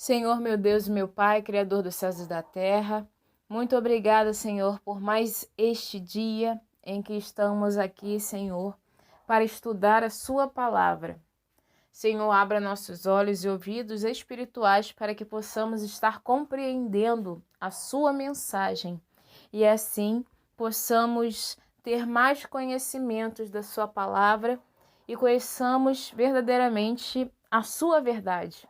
Senhor, meu Deus e meu Pai, Criador dos céus e da terra, muito obrigada, Senhor, por mais este dia em que estamos aqui, Senhor, para estudar a Sua palavra. Senhor, abra nossos olhos e ouvidos espirituais para que possamos estar compreendendo a Sua mensagem e assim possamos ter mais conhecimentos da Sua palavra e conheçamos verdadeiramente a Sua verdade,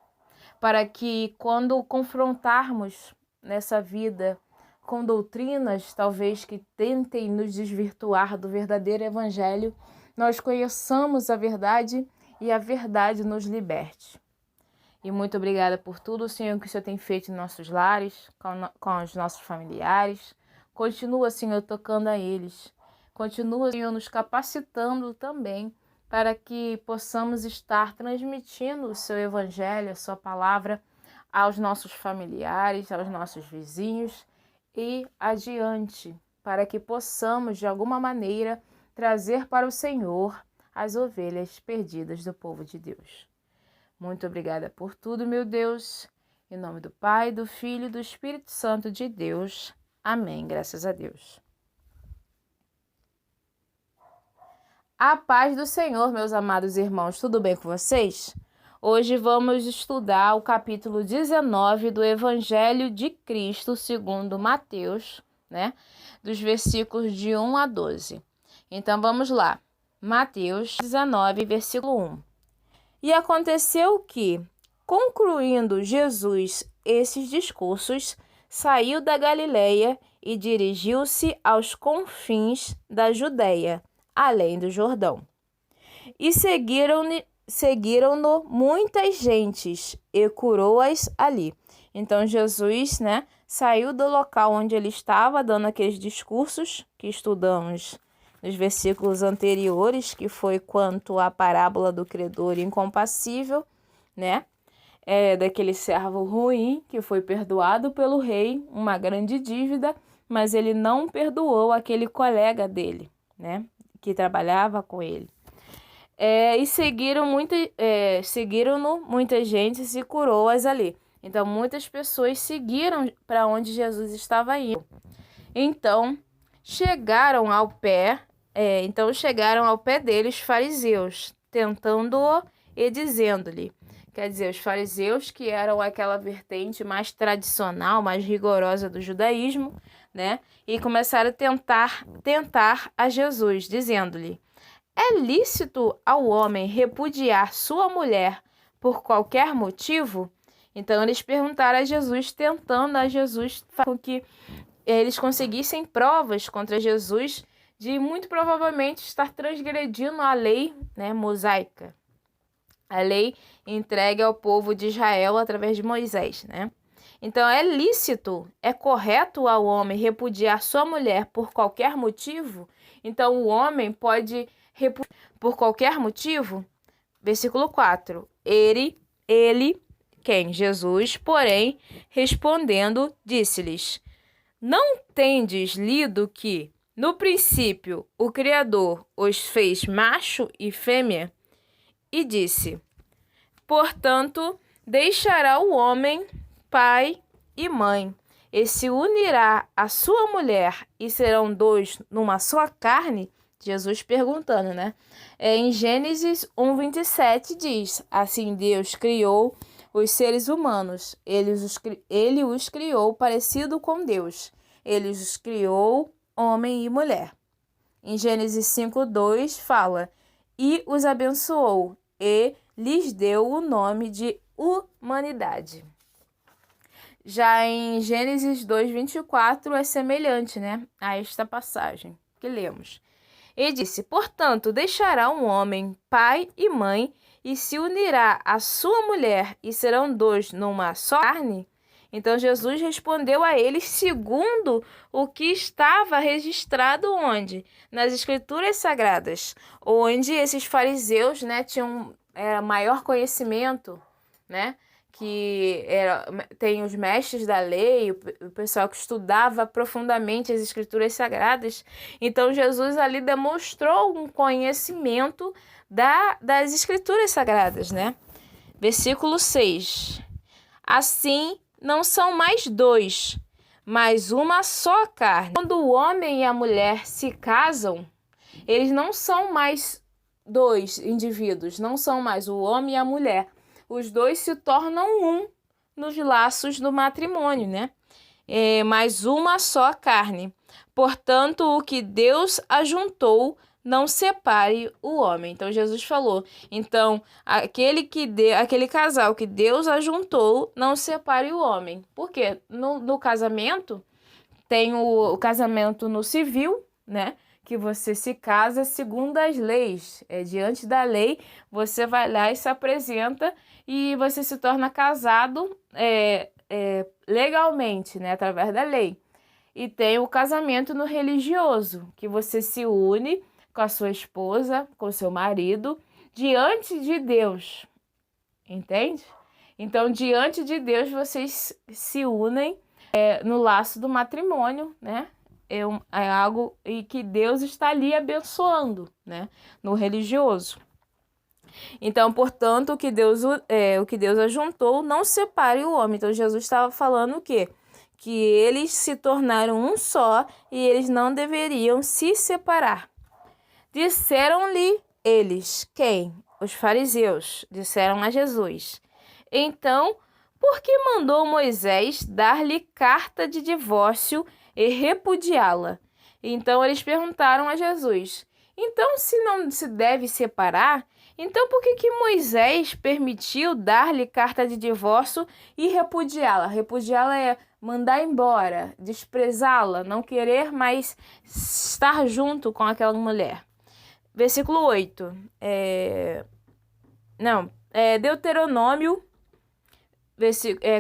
para que quando confrontarmos nessa vida com doutrinas, talvez que tentem nos desvirtuar do verdadeiro evangelho, nós conheçamos a verdade e a verdade nos liberte. E muito obrigada por tudo, Senhor, que o Senhor tem feito em nossos lares, com os nossos familiares. Continua, Senhor, tocando a eles. Continua, Senhor, nos capacitando também para que possamos estar transmitindo o seu evangelho, a sua palavra aos nossos familiares, aos nossos vizinhos e adiante, para que possamos, de alguma maneira, trazer para o Senhor as ovelhas perdidas do povo de Deus. Muito obrigada por tudo, meu Deus. Em nome do Pai, do Filho e do Espírito Santo de Deus. Amém. Graças a Deus. A paz do Senhor, meus amados irmãos. Tudo bem com vocês? Hoje vamos estudar o capítulo 19 do Evangelho de Cristo segundo Mateus, dos versículos de 1 a 12. Então vamos lá. Mateus 19, versículo 1. E aconteceu que, concluindo Jesus esses discursos, saiu da Galileia e dirigiu-se aos confins da Judeia, além do Jordão. E seguiram-no muitas gentes e curou-as ali. Então Jesus, saiu do local onde ele estava, dando aqueles discursos que estudamos nos versículos anteriores, que foi quanto à parábola do credor incompassível, daquele servo ruim que foi perdoado pelo rei, uma grande dívida, mas ele não perdoou aquele colega dele, que trabalhava com ele. E seguiram-no muitas gentes e curou-as ali. Então, muitas pessoas seguiram para onde Jesus estava indo. Então, chegaram ao pé dele os fariseus, tentando-o e dizendo-lhe. Quer dizer, os fariseus, que eram aquela vertente mais tradicional, mais rigorosa do judaísmo, e começaram a tentar a Jesus, dizendo-lhe: é lícito ao homem repudiar sua mulher por qualquer motivo? Então, eles perguntaram a Jesus, tentando a Jesus com que eles conseguissem provas contra Jesus de muito provavelmente estar transgredindo a lei mosaica, a lei entregue ao povo de Israel através de Moisés. Então, é lícito, é correto ao homem repudiar sua mulher por qualquer motivo? Então, o homem pode repudiar por qualquer motivo? Versículo 4. Quem? Jesus, porém, respondendo, disse-lhes: não tendes lido que, no princípio, o Criador os fez macho e fêmea? E disse: portanto, deixará o homem pai e mãe, e se unirá à sua mulher, e serão dois numa só carne? Jesus perguntando, em Gênesis 1:27 diz: assim Deus criou os seres humanos, ele os criou parecido com Deus, ele os criou homem e mulher. Em Gênesis 5:2 fala: e os abençoou e lhes deu o nome de humanidade. Já em Gênesis 2:24 é semelhante, a esta passagem que lemos. E disse: portanto, deixará um homem pai e mãe, e se unirá à sua mulher, e serão dois numa só carne? Então Jesus respondeu a eles segundo o que estava registrado onde? Nas Escrituras Sagradas, onde esses fariseus tinham maior conhecimento, tem os mestres da lei, o pessoal que estudava profundamente as Escrituras Sagradas. Então Jesus ali demonstrou um conhecimento das Escrituras Sagradas, Versículo 6. Assim, não são mais dois, mas uma só carne. Quando o homem e a mulher se casam, eles não são mais dois indivíduos, não são mais o homem e a mulher. Os dois se tornam um nos laços do matrimônio, né? Mais uma só carne. Portanto, o que Deus ajuntou, não separe o homem. Então, Jesus falou, então, aquele casal que Deus ajuntou, não separe o homem. Por quê? No casamento, tem o casamento no civil, né? Que você se casa segundo as leis. Diante da lei, você vai lá e se apresenta e você se torna casado legalmente, né? Através da lei. E tem o casamento no religioso, que você se une com a sua esposa, com o seu marido, diante de Deus. Entende? Então, diante de Deus, vocês se unem no laço do matrimônio, né? É algo e que Deus está ali abençoando, né? No religioso. Então, portanto, o que Deus ajuntou, não separe o homem. Então, Jesus estava falando o quê? Que eles se tornaram um só e eles não deveriam se separar. Disseram-lhe eles, quem? Os fariseus, disseram a Jesus. Então, por que mandou Moisés dar-lhe carta de divórcio e repudiá-la? Então eles perguntaram a Jesus, então se não se deve separar, então por que Moisés permitiu dar-lhe carta de divórcio e repudiá-la? Repudiá-la é mandar embora, desprezá-la, não querer mais estar junto com aquela mulher. Versículo 8. Deuteronômio,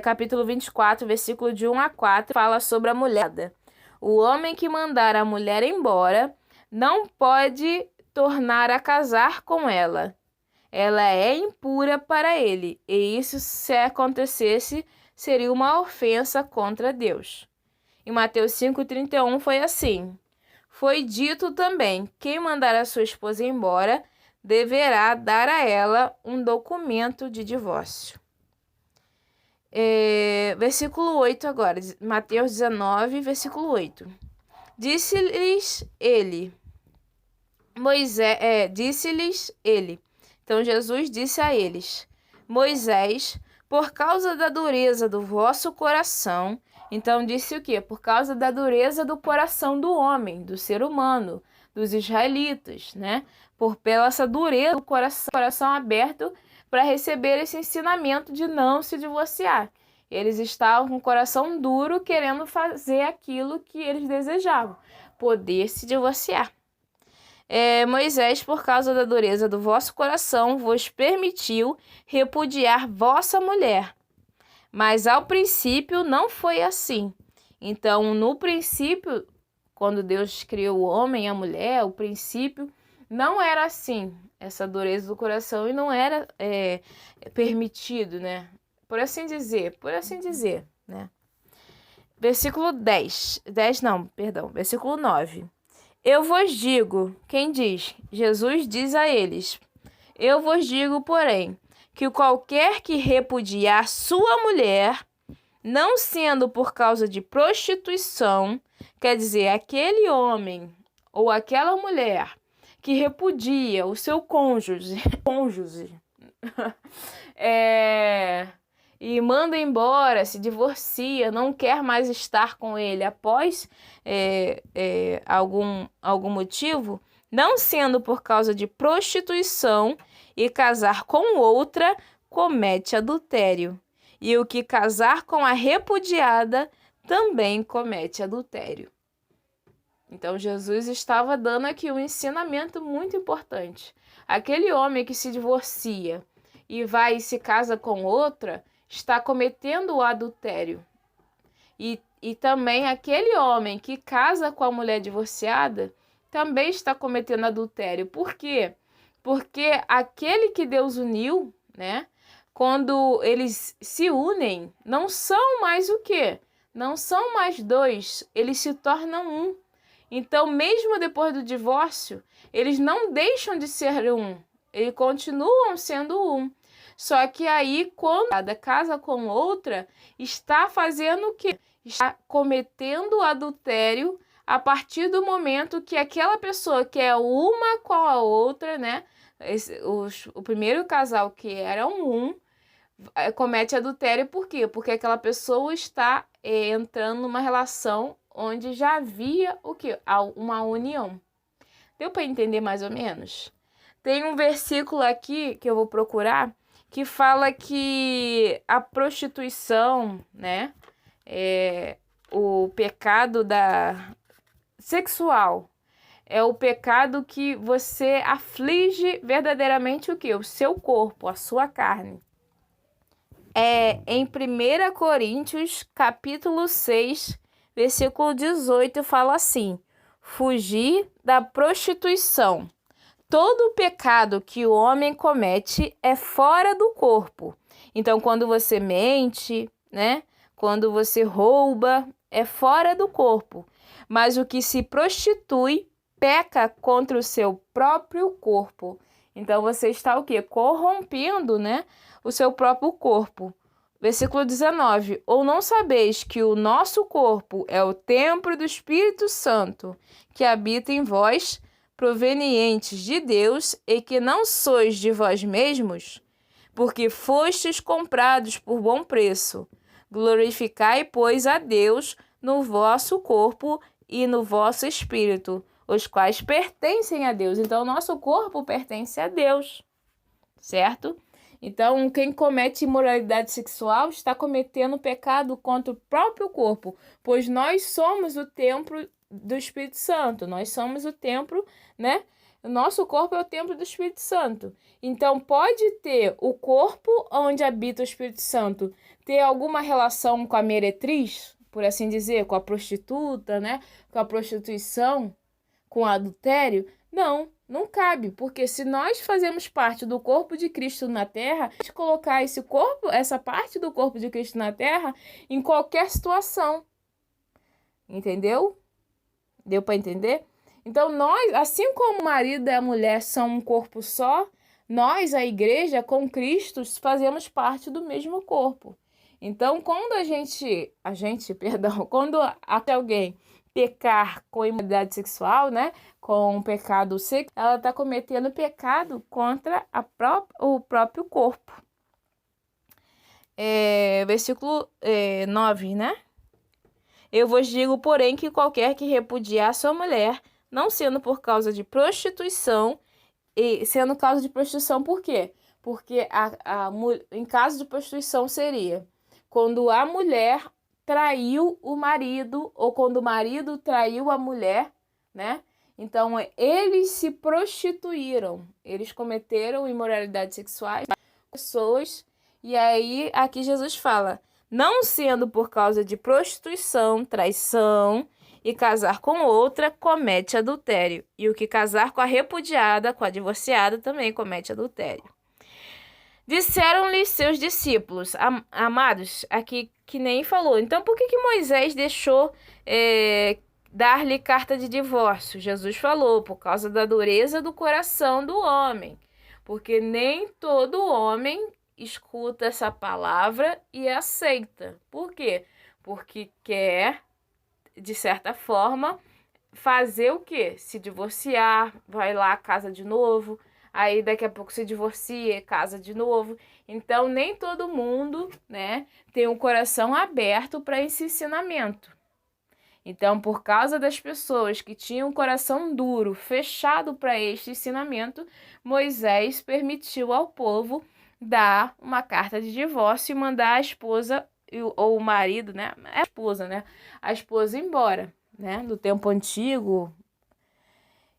capítulo 24, versículo de 1 a 4, fala sobre a mulher. O homem que mandar a mulher embora não pode tornar a casar com ela. Ela é impura para ele, e isso, se acontecesse, seria uma ofensa contra Deus. Em Mateus 5,31 foi assim. Foi dito também, quem mandar a sua esposa embora deverá dar a ela um documento de divórcio. Versículo 8 agora, Mateus 19, versículo 8. Disse-lhes ele. Então Jesus disse a eles, Moisés, por causa da dureza do vosso coração, então disse o quê? Por causa da dureza do coração do homem, do ser humano, dos israelitas, né? Pela essa dureza do coração aberto para receber esse ensinamento de não se divorciar. Eles estavam com o coração duro, querendo fazer aquilo que eles desejavam, poder se divorciar. Moisés, por causa da dureza do vosso coração, vos permitiu repudiar vossa mulher. Mas ao princípio não foi assim. Então, no princípio, quando Deus criou o homem e a mulher, o princípio não era assim, essa dureza do coração, e não era permitido, né? Por assim dizer, né? Versículo 9. Eu vos digo, quem diz? Jesus diz a eles, eu vos digo, porém, que qualquer que repudiar sua mulher, não sendo por causa de prostituição, quer dizer, aquele homem ou aquela mulher que repudia o seu cônjuge e manda embora, se divorcia, não quer mais estar com ele após algum motivo, não sendo por causa de prostituição e casar com outra, comete adultério. E o que casar com a repudiada também comete adultério. Então, Jesus estava dando aqui um ensinamento muito importante. Aquele homem que se divorcia e vai e se casa com outra, está cometendo o adultério. E também aquele homem que casa com a mulher divorciada também está cometendo adultério. Por quê? Porque aquele que Deus uniu, né? Quando eles se unem, não são mais o quê? Não são mais dois, eles se tornam um. Então, mesmo depois do divórcio, eles não deixam de ser um, eles continuam sendo um. Só que aí, quando cada casa com outra, está fazendo o quê? Está cometendo adultério a partir do momento que aquela pessoa que é uma com a outra, né? O primeiro casal que era comete adultério. Por quê? Porque aquela pessoa está entrando numa relação onde já havia o quê? Uma união. Deu para entender mais ou menos? Tem um versículo aqui que eu vou procurar que fala que a prostituição, né, o pecado sexual, é o pecado que você aflige verdadeiramente o quê? O seu corpo, a sua carne. Em 1 Coríntios, capítulo 6, versículo 18, fala assim: fugir da prostituição. Todo o pecado que o homem comete é fora do corpo. Então, quando você mente, né? Quando você rouba, é fora do corpo. Mas o que se prostitui peca contra o seu próprio corpo. Então, você está o quê? Corrompendo, né? O seu próprio corpo. Versículo 19. Ou não sabeis que o nosso corpo é o templo do Espírito Santo, que habita em vós, provenientes de Deus, e que não sois de vós mesmos, porque fostes comprados por bom preço. Glorificai, pois, a Deus no vosso corpo e no vosso espírito, os quais pertencem a Deus. Então, o nosso corpo pertence a Deus, certo? Então, quem comete imoralidade sexual está cometendo pecado contra o próprio corpo, pois nós somos o templo do Espírito Santo, nós somos o templo, né? O nosso corpo é o templo do Espírito Santo. Então, pode ter o corpo onde habita o Espírito Santo, ter alguma relação com a meretriz, por assim dizer, com a prostituta, né? Com a prostituição, com o adultério? Não cabe, porque se nós fazemos parte do corpo de Cristo na Terra, a gente colocar essa parte do corpo de Cristo na Terra em qualquer situação. Entendeu? Deu para entender? Então, nós, assim como o marido e a mulher são um corpo só, nós, a igreja, com Cristo, fazemos parte do mesmo corpo. Então, quando quando alguém pecar com imoralidade sexual, né, com pecado sexual, ela está cometendo pecado contra o próprio corpo. Versículo 9, né? Eu vos digo, porém, que qualquer que repudiar sua mulher, não sendo por causa de prostituição, e sendo causa de prostituição por quê? Porque em caso de prostituição seria quando a mulher traiu o marido ou quando o marido traiu a mulher, né? Então, eles se prostituíram, eles cometeram imoralidade sexual, pessoas, e aí aqui Jesus fala, não sendo por causa de prostituição, traição e casar com outra, comete adultério. E o que casar com a repudiada, com a divorciada, também comete adultério. Disseram-lhe seus discípulos, amados, aqui que nem falou. Então, por que Moisés deixou dar-lhe carta de divórcio? Jesus falou, por causa da dureza do coração do homem. Porque nem todo homem escuta essa palavra e aceita. Por quê? Porque quer, de certa forma, fazer o quê? Se divorciar, vai lá, casa de novo, aí daqui a pouco se divorcia, casa de novo. Então, nem todo mundo, né, tem um coração aberto para esse ensinamento. Então, por causa das pessoas que tinham um coração duro, fechado para este ensinamento, Moisés permitiu ao povo dar uma carta de divórcio e mandar a esposa ou o marido, né, a esposa embora, né, do tempo antigo.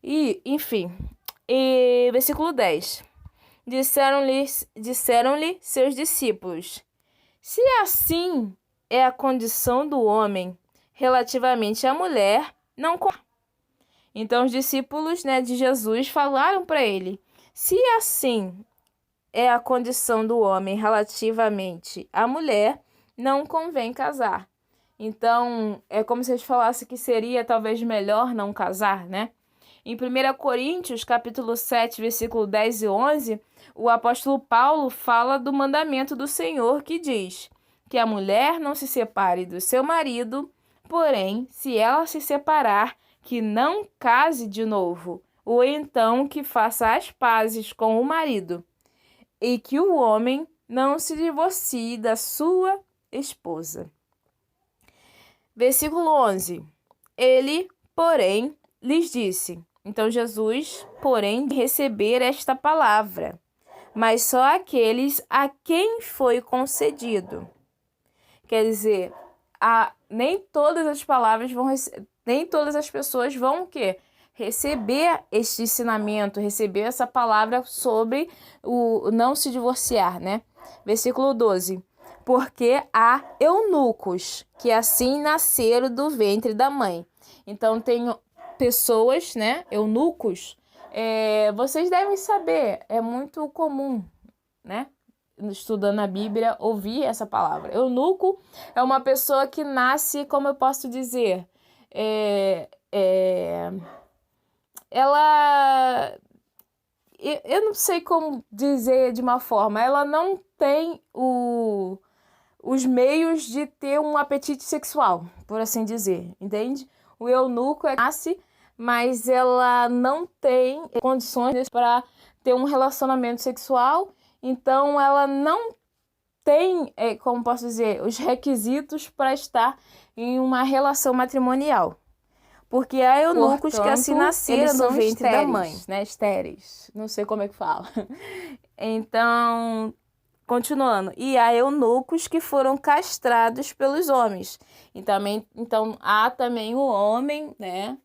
E, enfim, versículo 10. Disseram-lhe seus discípulos, se assim é a condição do homem relativamente à mulher, não. Então os discípulos, né, de Jesus falaram para ele, se assim é a condição do homem relativamente à mulher, não convém casar. Então, é como se eles falassem que seria talvez melhor não casar, né? Em 1 Coríntios, capítulo 7, versículo 10 e 11, o apóstolo Paulo fala do mandamento do Senhor que diz que a mulher não se separe do seu marido, porém, se ela se separar, que não case de novo, ou então que faça as pazes com o marido, e que o homem não se divorcie da sua esposa. Versículo 11. Ele, porém, lhes disse. Então Jesus, porém, receber esta palavra, mas só aqueles a quem foi concedido. Quer dizer, nem todas as palavras vão nem todas as pessoas vão o quê? Receber este ensinamento, receber essa palavra sobre o não se divorciar, né? Versículo 12. Porque há eunucos que assim nasceram do ventre da mãe. Então, tem pessoas, né? Eunucos. Vocês devem saber, é muito comum, né? Estudando a Bíblia, ouvir essa palavra. Eunuco é uma pessoa que nasce, como eu posso dizer, ela... Eu não sei como dizer de uma forma, ela não tem os meios de ter um apetite sexual, por assim dizer, entende? O eunuco nasce, mas ela não tem condições para ter um relacionamento sexual, então ela não tem, como posso dizer, os requisitos para estar em uma relação matrimonial. Porque há eunucos, portanto, que assim nasceram no ventre da mãe, né? Estéreis, não sei como é que fala. Então, continuando. E há eunucos que foram castrados pelos homens. Então há também o homem, né?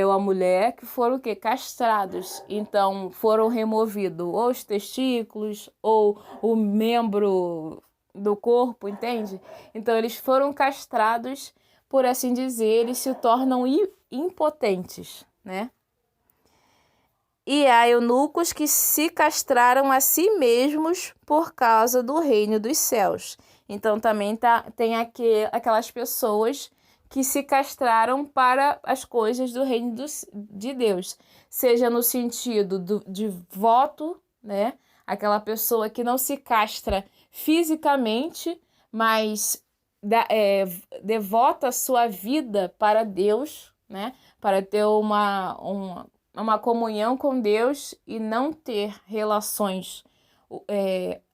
Ou a mulher, que foram o quê? Castrados. Então, foram removidos ou os testículos ou o membro do corpo, entende? Então, eles foram castrados, por assim dizer, eles se tornam impotentes, né? E há eunucos que se castraram a si mesmos por causa do reino dos céus. Então, também tem aquelas pessoas que se castraram para as coisas do reino de Deus. Seja no sentido de voto, né? Aquela pessoa que não se castra fisicamente, mas devota a sua vida para Deus, né? Para ter uma comunhão com Deus e não ter relações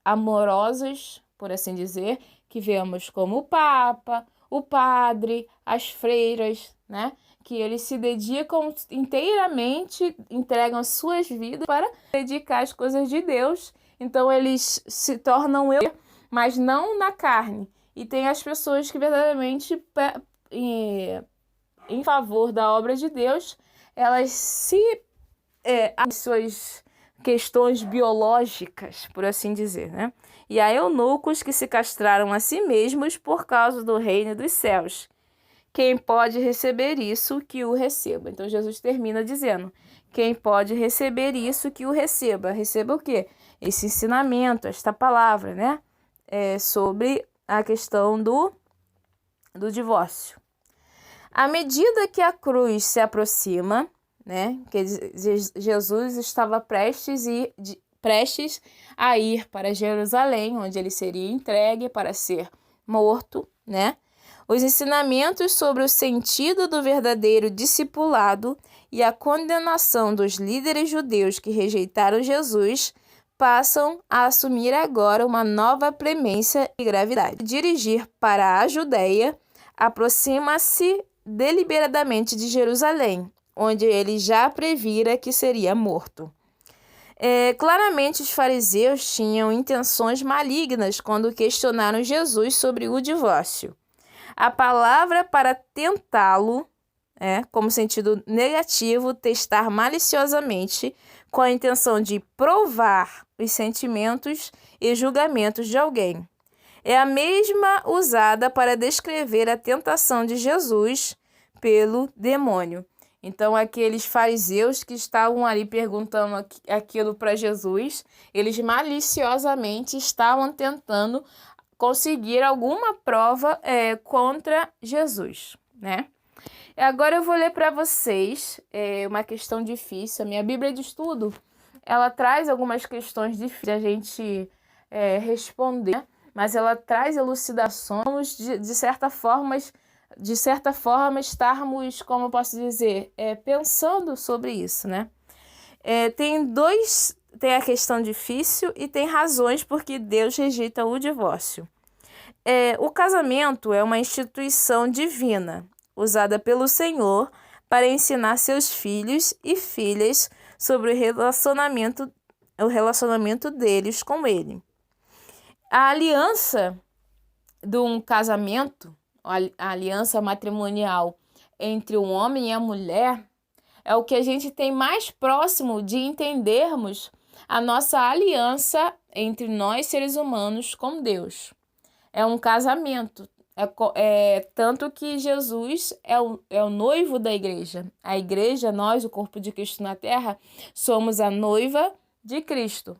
amorosas, por assim dizer, que vemos como o Papa, o padre, as freiras, né? Que eles se dedicam inteiramente, entregam as suas vidas para dedicar as coisas de Deus. Então, eles se tornam mas não na carne. E tem as pessoas que verdadeiramente, em favor da obra de Deus, elas as suas questões biológicas, por assim dizer, né? E há eunucos que se castraram a si mesmos por causa do reino dos céus. Quem pode receber isso, que o receba. Então, Jesus termina dizendo, quem pode receber isso, que o receba. Receba o quê? Esse ensinamento, esta palavra, né? Sobre a questão do divórcio. À medida que a cruz se aproxima, né? Que Jesus estava prestes a ir para Jerusalém, onde ele seria entregue para ser morto, né? Os ensinamentos sobre o sentido do verdadeiro discipulado e a condenação dos líderes judeus que rejeitaram Jesus passam a assumir agora uma nova premência e gravidade. Dirigir para a Judéia, aproxima-se deliberadamente de Jerusalém, onde ele já previra que seria morto. Claramente, os fariseus tinham intenções malignas quando questionaram Jesus sobre o divórcio. A palavra para tentá-lo, como sentido negativo, testar maliciosamente, com a intenção de provar os sentimentos e julgamentos de alguém. É a mesma usada para descrever a tentação de Jesus pelo demônio. Então, aqueles fariseus que estavam ali perguntando aquilo para Jesus, eles maliciosamente estavam tentando conseguir alguma prova contra Jesus, né? Agora eu vou ler para vocês uma questão difícil. A minha Bíblia de Estudo, ela traz algumas questões difíceis a gente responder, né? Mas ela traz elucidações de certa forma estarmos, como eu posso dizer, pensando sobre isso, né? Tem a questão difícil e tem razões porque Deus rejeita o divórcio. O casamento é uma instituição divina, usada pelo Senhor para ensinar seus filhos e filhas sobre o relacionamento deles com Ele. A aliança de um casamento, a aliança matrimonial entre o homem e a mulher, é o que a gente tem mais próximo de entendermos a nossa aliança entre nós, seres humanos, com Deus. É um casamento. Tanto que Jesus é o noivo da igreja. A igreja, nós, o corpo de Cristo na terra, somos a noiva de Cristo.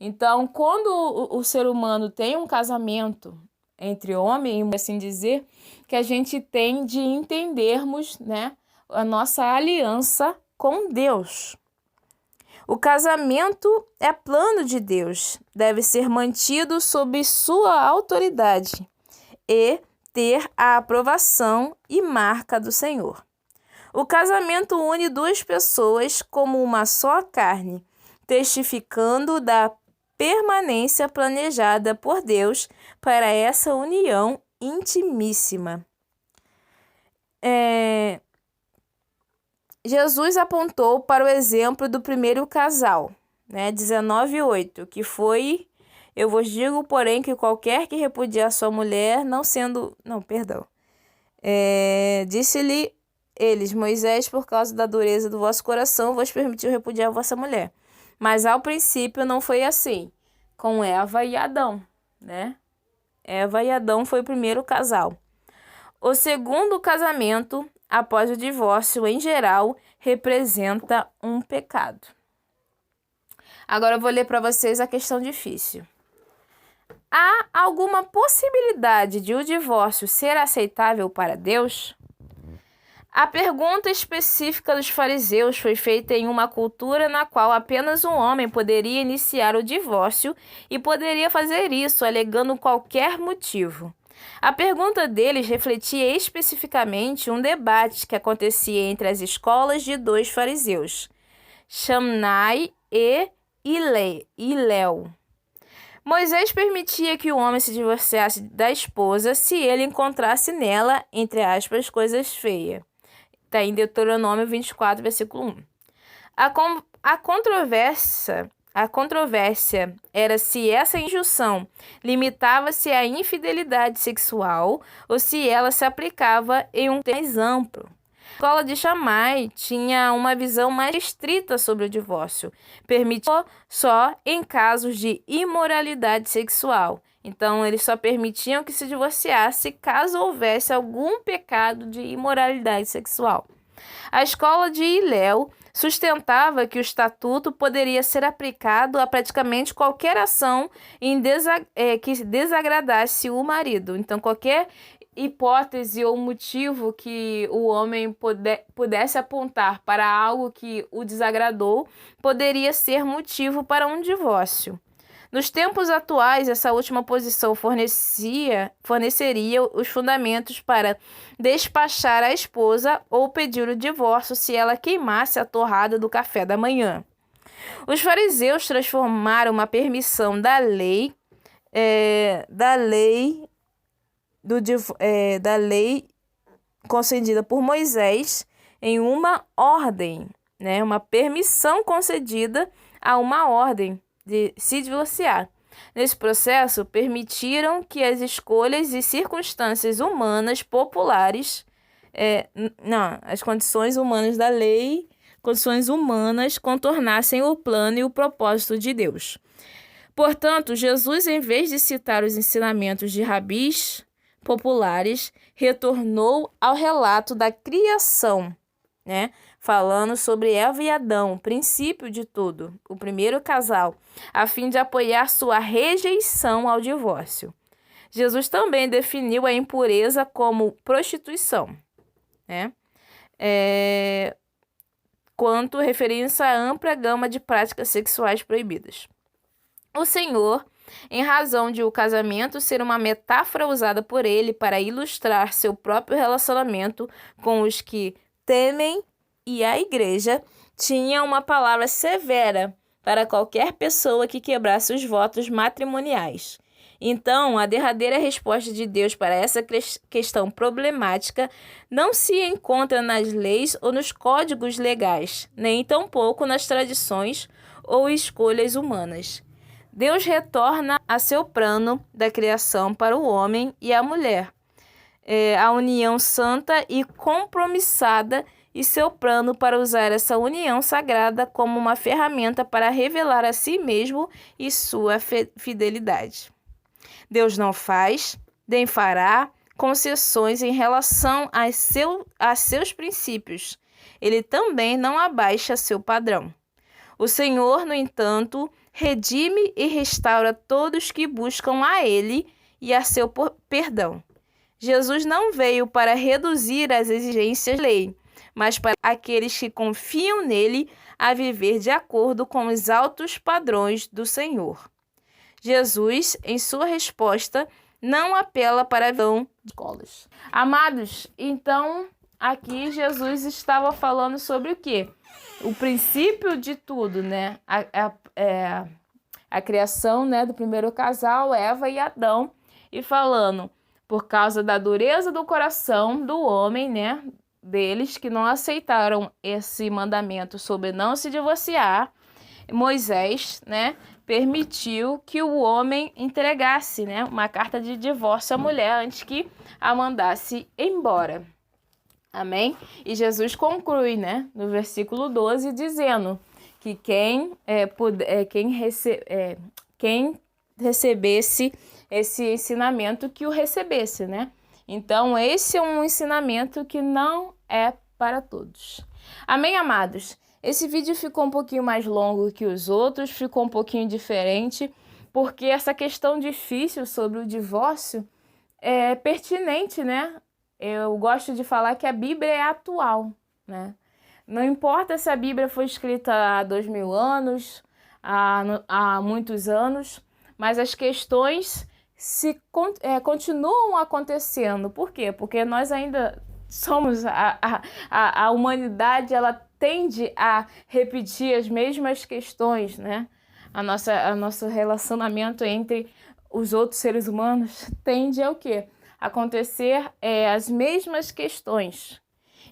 Então, quando o ser humano tem um casamento entre homem e mulher, assim dizer, que a gente tem de entendermos, né, a nossa aliança com Deus. O casamento é plano de Deus, deve ser mantido sob sua autoridade e ter a aprovação e marca do Senhor. O casamento une duas pessoas como uma só carne, testificando da permanência planejada por Deus para essa união intimíssima. Jesus apontou para o exemplo do primeiro casal, 19:8, que foi: eu vos digo, porém, que qualquer que repudiar sua mulher, disse-lhe eles: Moisés, por causa da dureza do vosso coração, vos permitiu repudiar a vossa mulher. Mas ao princípio não foi assim, com Eva e Adão, né? Eva e Adão foi o primeiro casal. O segundo casamento, após o divórcio, em geral, representa um pecado. Agora eu vou ler para vocês a questão difícil. Há alguma possibilidade de o divórcio ser aceitável para Deus? A pergunta específica dos fariseus foi feita em uma cultura na qual apenas um homem poderia iniciar o divórcio e poderia fazer isso alegando qualquer motivo. A pergunta deles refletia especificamente um debate que acontecia entre as escolas de dois fariseus, Shammai e Hilel. Moisés permitia que o homem se divorciasse da esposa se ele encontrasse nela, entre aspas, coisas feias. Está em Deuteronômio 24, versículo 1. A controvérsia era se essa injunção limitava-se à infidelidade sexual ou se ela se aplicava em um tema mais amplo. A escola de Shammai tinha uma visão mais estrita sobre o divórcio, permitindo só em casos de imoralidade sexual. Então, eles só permitiam que se divorciasse caso houvesse algum pecado de imoralidade sexual. A escola de Hilel sustentava que o estatuto poderia ser aplicado a praticamente qualquer ação que desagradasse o marido. Então, qualquer hipótese ou motivo que o homem pudesse apontar para algo que o desagradou poderia ser motivo para um divórcio. Nos tempos atuais, essa última posição forneceria os fundamentos para despachar a esposa ou pedir o divórcio se ela queimasse a torrada do café da manhã. Os fariseus transformaram uma permissão da lei concedida por Moisés em uma ordem, uma permissão concedida a uma ordem de se divorciar. Nesse processo, permitiram que as escolhas e circunstâncias humanas populares, as condições humanas da lei, condições humanas contornassem o plano e o propósito de Deus. Portanto, Jesus, em vez de citar os ensinamentos de rabis populares, retornou ao relato da criação, falando sobre Eva e Adão, o princípio de tudo, o primeiro casal, a fim de apoiar sua rejeição ao divórcio. Jesus também definiu a impureza como prostituição. quanto referência à ampla gama de práticas sexuais proibidas. O Senhor, em razão de o casamento ser uma metáfora usada por ele para ilustrar seu próprio relacionamento com os que temem, e a igreja tinha uma palavra severa para qualquer pessoa que quebrasse os votos matrimoniais. Então, a derradeira resposta de Deus para essa questão problemática não se encontra nas leis ou nos códigos legais, nem tampouco nas tradições ou escolhas humanas. Deus retorna a seu plano da criação para o homem e a mulher, a união santa e compromissada, e seu plano para usar essa união sagrada como uma ferramenta para revelar a si mesmo e sua fidelidade. Deus não faz, nem fará concessões em relação a seus princípios. Ele também não abaixa seu padrão. O Senhor, no entanto, redime e restaura todos que buscam a Ele e a seu perdão. Jesus não veio para reduzir as exigências da lei, mas para aqueles que confiam nele a viver de acordo com os altos padrões do Senhor. Jesus, em sua resposta, não apela para a visão de escolas. Amados, então aqui Jesus estava falando sobre o quê? O princípio de tudo, né? A criação, né, do primeiro casal, Eva e Adão, e falando por causa da dureza do coração do homem, né, deles que não aceitaram esse mandamento sobre não se divorciar, Moisés, né, permitiu que o homem entregasse, né, uma carta de divórcio à mulher antes que a mandasse embora. Amém? E Jesus conclui, né, no versículo 12, dizendo que quem recebesse esse ensinamento, que o recebesse, né? Então, esse é um ensinamento que não é para todos. Amém, amados? Esse vídeo ficou um pouquinho mais longo que os outros, ficou um pouquinho diferente, porque essa questão difícil sobre o divórcio é pertinente, né? Eu gosto de falar que a Bíblia é atual, né? Não importa se a Bíblia foi escrita há 2000 anos, há muitos anos, mas as questões continuam acontecendo. Por quê? Porque nós ainda somos... A humanidade, ela tende a repetir as mesmas questões, né? Nosso relacionamento entre os outros seres humanos tende a o quê? Acontecer as mesmas questões.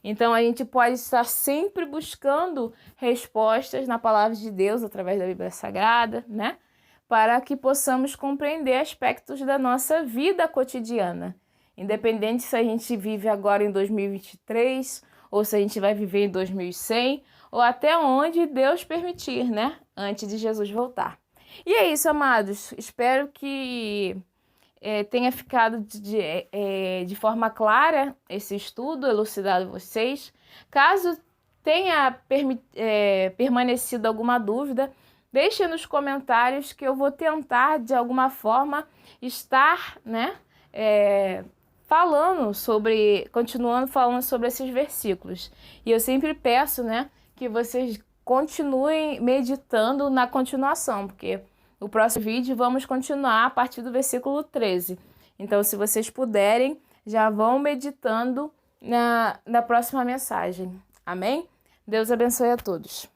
Então, a gente pode estar sempre buscando respostas na palavra de Deus, através da Bíblia Sagrada, né? Para que possamos compreender aspectos da nossa vida cotidiana. Independente se a gente vive agora em 2023, ou se a gente vai viver em 2100, ou até onde Deus permitir, né? Antes de Jesus voltar. E é isso, amados. Espero que tenha ficado de forma clara esse estudo, elucidado vocês. Caso tenha permanecido alguma dúvida, deixe nos comentários que eu vou tentar, de alguma forma, estar, né, continuando falando sobre esses versículos. E eu sempre peço, né, que vocês continuem meditando na continuação, porque no próximo vídeo vamos continuar a partir do versículo 13. Então, se vocês puderem, já vão meditando na próxima mensagem. Amém? Deus abençoe a todos.